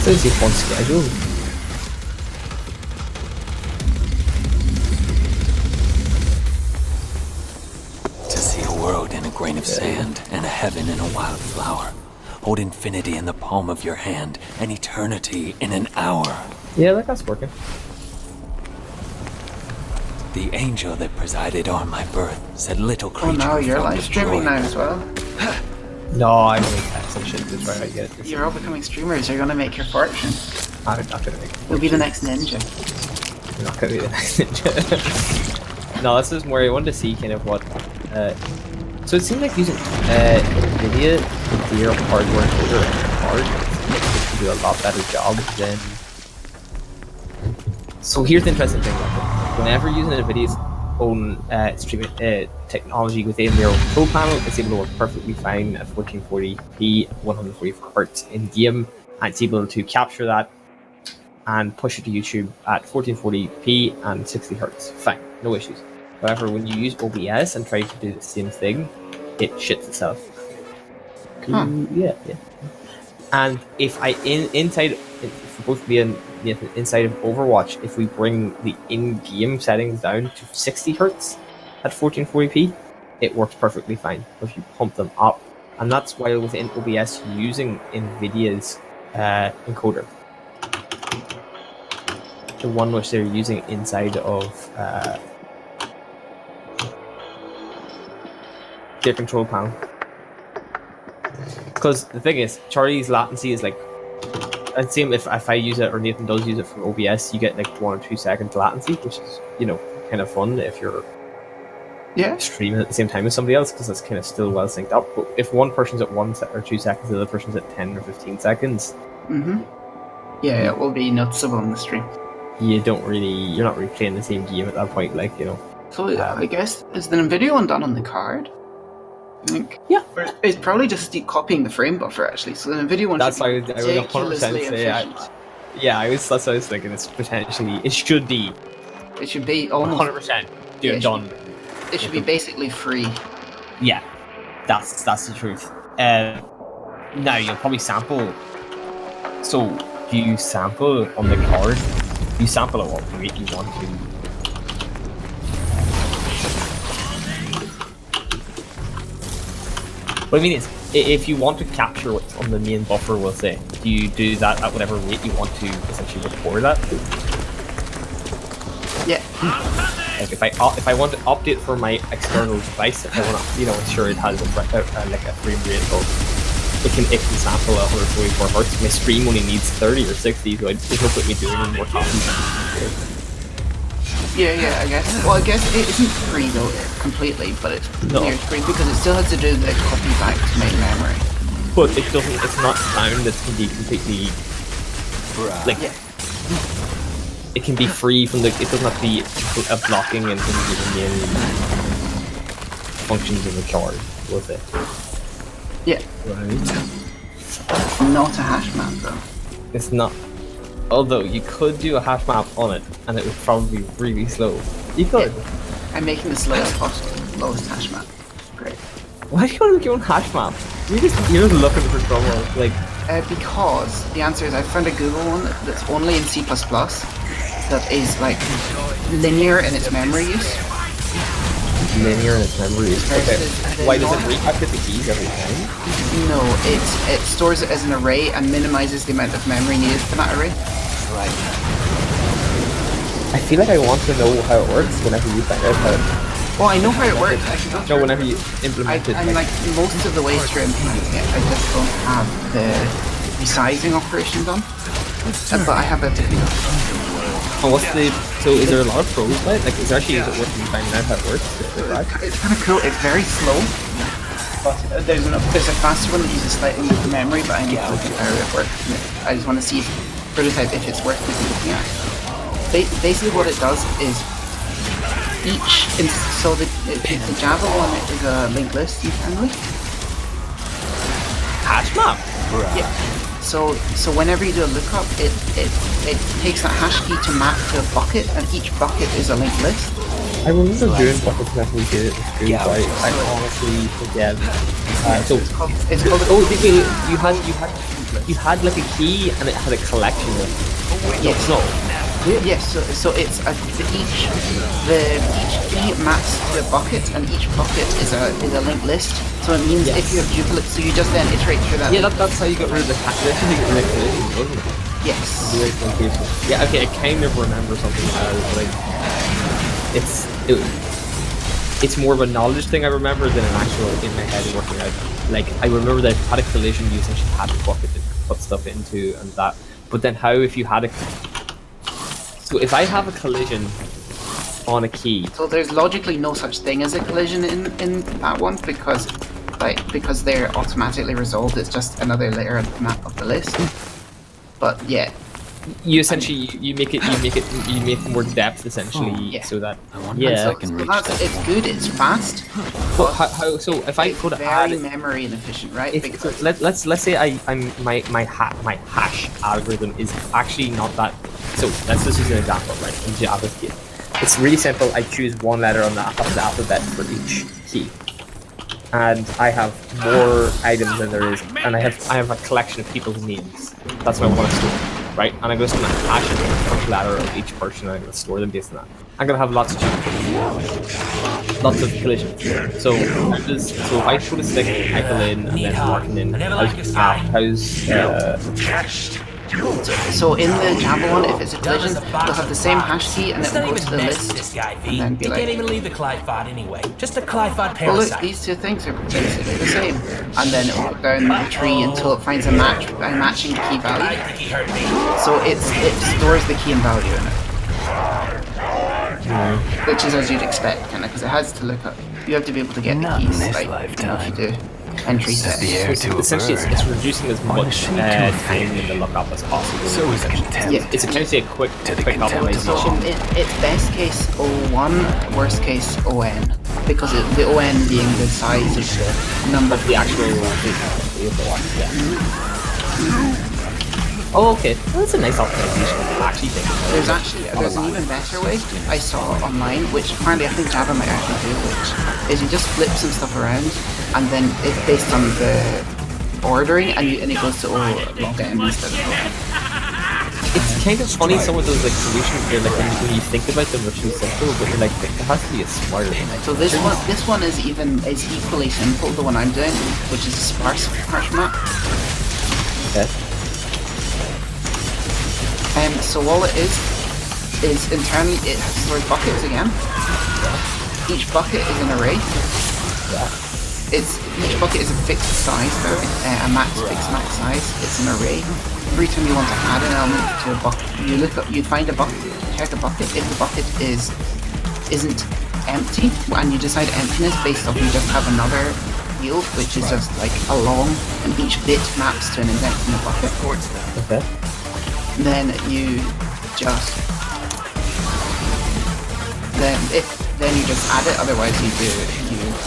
Sounds like a fun schedule. To see a world in a grain of sand, and a heaven in a wild flower. Hold infinity in the palm of your hand, and eternity in an hour. Yeah, that's working. The angel that presided on my birth said little creature. Oh no, you're found live of streaming joy. now as well. No, I'm doing text and shit. That's right, I get it. You're all becoming streamers. You're gonna make your fortune. I'm not gonna make it. You'll be the next ninja. I'm not gonna be the next ninja. No, this is more. I wanted to see kind of what. So it seems like using NVIDIA with their hardware encoder and card do a lot better job than. So here's the interesting thing. Whenever using NVIDIA's own streaming technology within their own control panel, it's able to work perfectly fine at 1440p, 144 Hz in game, and it's able to capture that and push it to YouTube at 1440p and 60 Hz. Fine, no issues. However, when you use OBS and try to do the same thing, it shits itself. Yeah. And if I inside of Overwatch, if we bring the in-game settings down to 60 Hz at 1440p, it works perfectly fine. If you pump them up, and that's while within OBS using NVIDIA's encoder, the one which they're using inside of their control panel. Because the thing is, Charlie's latency is like, and same if I use it or Nathan does use it from OBS, you get like 1 or 2 seconds latency, which is, you know, kind of fun if you're streaming at the same time as somebody else, because it's kind of still well synced up. But if one person's at 1 or 2 seconds, the other person's at 10 or 15 seconds. Yeah, it will be noticeable on the stream. You're not really playing the same game at that point, like, you know. So I guess, is the NVIDIA one done on the card? I think. Yeah. Or it's probably just copying the frame buffer, actually. So the NVIDIA one That's should why be I would 100% say efficient. that's what I was thinking. It's potentially, it should be It should be almost 100% Yeah, done. It should be basically free. Yeah, that's the truth. Now you'll probably sample. So do you sample on the card? You sample at what rate you want to. What I mean is, if you want to capture what's on the main buffer, we'll say, do you do that at whatever rate you want to essentially record that to? Yeah. Like if I want to update for my external device, if I want to, ensure it has like a frame rate of, it can sample 144 Hz. My stream only needs 30 or 60, so there's no point me doing any more copies. Yeah, I guess. Well, I guess it isn't free though, completely, but it's near free because it still has to do the copy back to main memory. But it doesn't. It's not sound that can be completely like. Yeah. It can be free from the. It doesn't have to be a blocking and giving you any functions in the card, was it? Yeah. Right. Not a hash map though. It's not. Although you could do a hash map on it, and it would probably be really slow. You could. Yeah. I'm making the slowest possible, lowest hash map. Great. Why do you want to make your own hash map? You're just looking for trouble, like. Because the answer is I found a Google one that's only in C++. That is like linear in its memory use. Linear in its memory use. Okay. Why does it refactor the keys every time? No, it stores it as an array and minimizes the amount of memory needed for that array. Right. I feel like I want to know how it works whenever you find out how it. Well, I know how it works. No, whenever you implement it. I'm like most of the way through implementing it, I just don't have the resizing operation done. But I have a technique. And what's the? So is there a lot of pros by it? Like, is it worth you finding out how it works? It's kind of cool. It's very slow. But there's a faster one that uses slightly more memory, but I need to look at how it works. I just want to see prototype if it's worth looking at. Basically, what it does is the Java one is a linked list internally. Hash map. Yeah. So whenever you do a lookup, it takes that hash key to map to a bucket, and each bucket is a linked list. I remember doing buckets whenever we did it in school, Yeah. but I honestly forget. So, It's called oh, you had like a key and it had a collection of. yes. No. Yes, so it's each key maps to a bucket, and each bucket is a linked list. So it means Yes. if you have duplicates, so you just then iterate through that. Yeah, that's how you got rid of the that's how you get rid of the collision, wasn't it? Yes. Yeah, okay, I kind of remember something like it's more of a knowledge thing I remember than an actual in my head working out. Like I remember that if you had a collision, you essentially had a bucket to put stuff into and that. But then how if you had a so if I have a collision on a key. So there's logically no such thing as a collision in that one because they're automatically resolved. It's just another layer of the map of the list. But yeah. You essentially you make more depth essentially so that I can reach that. It's good, it's fast. Well, how so if I go to add very memory inefficient, right? so let's say my hash algorithm is actually not that. So let's just use an example, right? In JavaScript, it's really simple. I choose one letter of the alphabet for each key, and I have more items than there is, and I have a collection of people's names. That's what I want to store, right? And I'm just going to hash in the first letter of each person, and I'm going to store them based on that. I'm going to have lots of collisions. So if I put a stick, I fill in, and then marking in So in the Java one, if it's a collision, they'll have the same hash key and it will go to the list. This guy, And then be he like, can't even leave the Clive anyway. Just a Clive well look, parasite. these two things are basically the same. And then it will go down the tree until it finds a matching key I value. think he hurt me. So it stores the key and value in it. Which is as you'd expect, kind of, because it has to look up. You have to be able to get Not the in keys, this like lifetime. if you do entry Set the set. air to a essentially bird. it's reducing as much machine to a time thing. in the lookup as possible. So is contempt. Yeah. It's essentially a quick To the So optimization. it's best case O1, worst case ON, because the ON being the size of the number The actual yeah. Oh, okay. Well, that's a nice optimization. I actually think There's an even better way I saw online, which apparently I think Java might actually do, which is you just flip some stuff around, and then it's based on the ordering, and it goes to log n instead of log. it's kind of funny some of those like solutions here, like when you think about them, they're so simple, but you're like, there has to be a smarter thing. So this one is equally simple, the one I'm doing, which is a sparse hash map. Okay. So all it is internally it stores buckets again. Each bucket is an array. Each bucket is a fixed size, though, a fixed max size. It's an array. Every time you want to add an element to a bucket, you find a bucket, check a bucket. If the bucket isn't empty, and you decide emptiness based off, you just have another field which is just like a long, and each bit maps to an index in the bucket. Okay. Then you just you just add it. Otherwise, you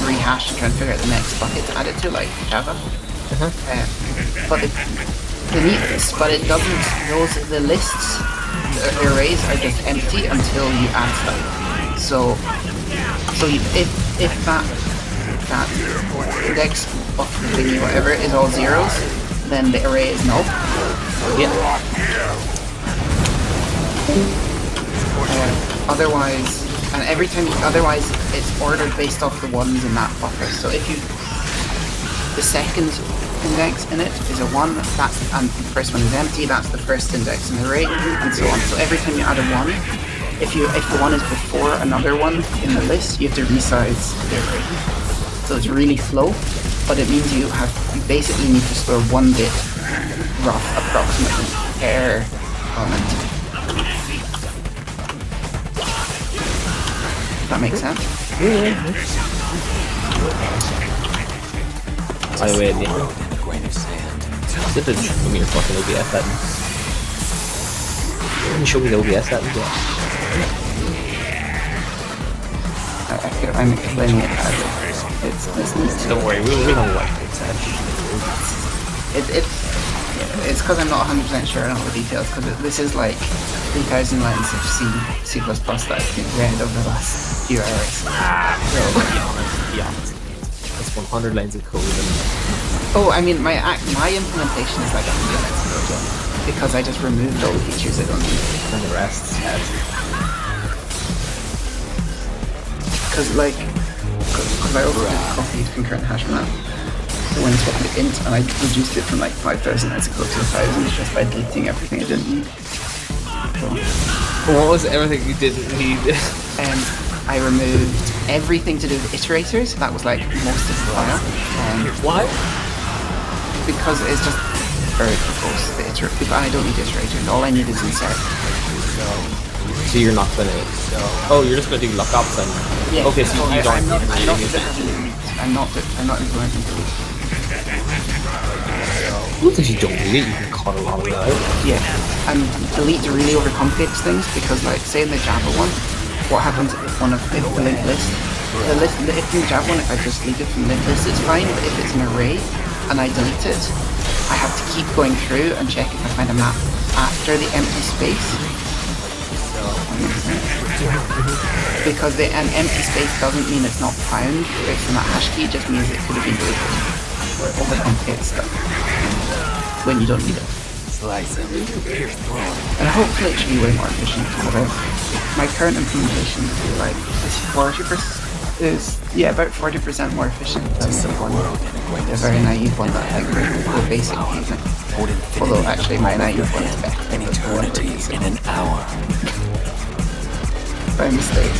rehash and try and figure out the next bucket to add it to, like Java. But it doesn't. The lists, the arrays are just empty until you add stuff. So if that index bucket thingy whatever is all zeros, then the array is null. Yeah. Otherwise it's ordered based off the ones in that buffer. So if the second index in it is a 1, and the first one is empty, that's the first index in the array, and so on. So every time you add a 1, if the 1 is before another 1 in the list, you have to resize the array. So it's really slow, but it means you basically need to store 1 bit rough approximately per element. Does that make sense? By the way, In a grain of sand. show me your fucking OBS settings. Can you show me the OBS settings? I'm explaining it as it's neat. Don't worry, we don't like It's because I'm not 100% sure on all the details, because this is like 3,000 lines of C++ that I've read over the last few hours. Be honest. It's 100 lines of code and Oh, I mean, my implementation is like 100 lines of code because I just removed all the features I don't need. the rest. Because I also did copied concurrent hash map. So when I swapped it int, and I reduced it from like 5,000 lines of code to 1,000 just by deleting everything I didn't need. So, What was everything you didn't need? I removed everything to do with iterators. That was like most of the file. Why? Because it's just very verbose. I don't need iterators. All I need is insert. So you're not gonna. Oh, you're just gonna do lookups and. Yeah. Okay, so you don't. I'm not implementing delete. Well, if you don't need it, you can cut a lot of it out. Yeah. And delete really overcomplicates things because, like, say in the Java one, what happens if if the linked list, if in the Java one, if I just delete it from the linked list, it's fine. But if it's an array and I delete it, I have to keep going through and check if I find a map after the empty space. Because an empty space doesn't mean it's not found based on that hash key, it just means it could have been deleted. Or overcomplicates stuff when you don't need it. And hopefully it should be way more efficient. My current implementation is like about 40% more efficient than the very naive one that I think we're basically using. Although actually my naive one is better. An eternity in an hour. By mistake.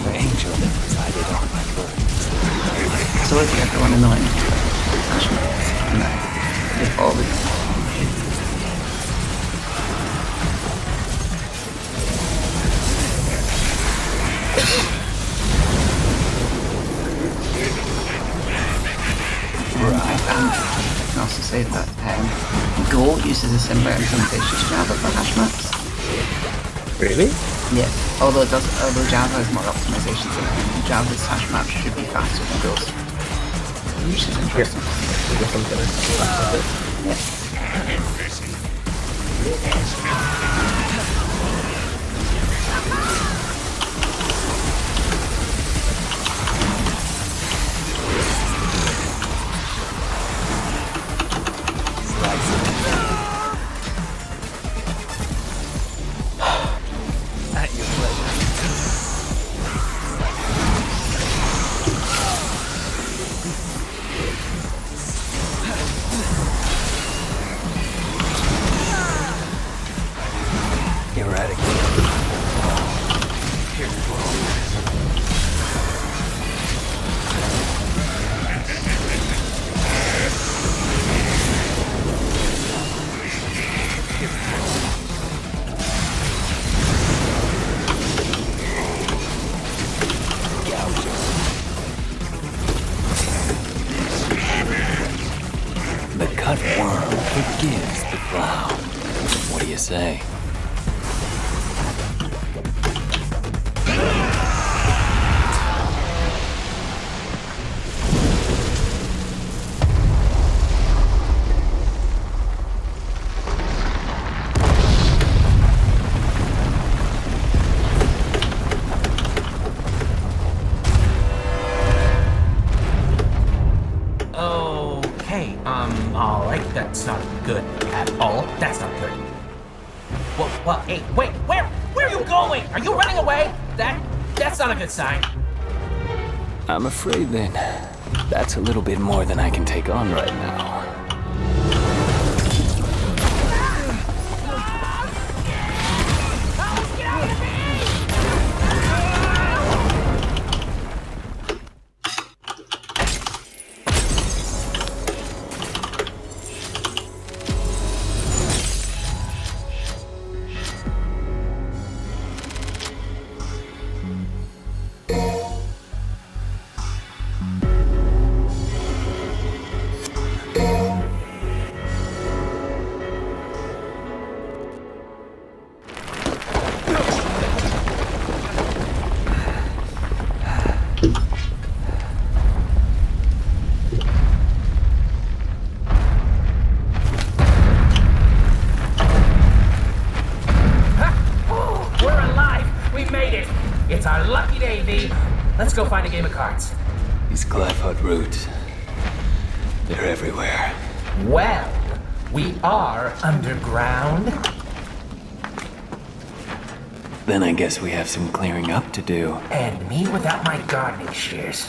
The angel that resided on my birth. So if you ever want to know anything about hash maps, and if all the I can also say that Go uses a similar implementation to Java for hash maps. Really? Yeah, although Java has more optimizations in it, Java's hash maps should be faster than Go's. Which is interesting. At your pleasure. The cut worm forgives the plow. What do you say? Okay, alright, that's not good at all. That's not good. Well, hey, wait, where are you going? Are you running away? That's not a good sign. I'm afraid then, that's a little bit more than I can take on right now. find a game of cards? These Glyphod roots, they're everywhere. Well, we are underground. Then I guess we have some clearing up to do. And me without my gardening shears.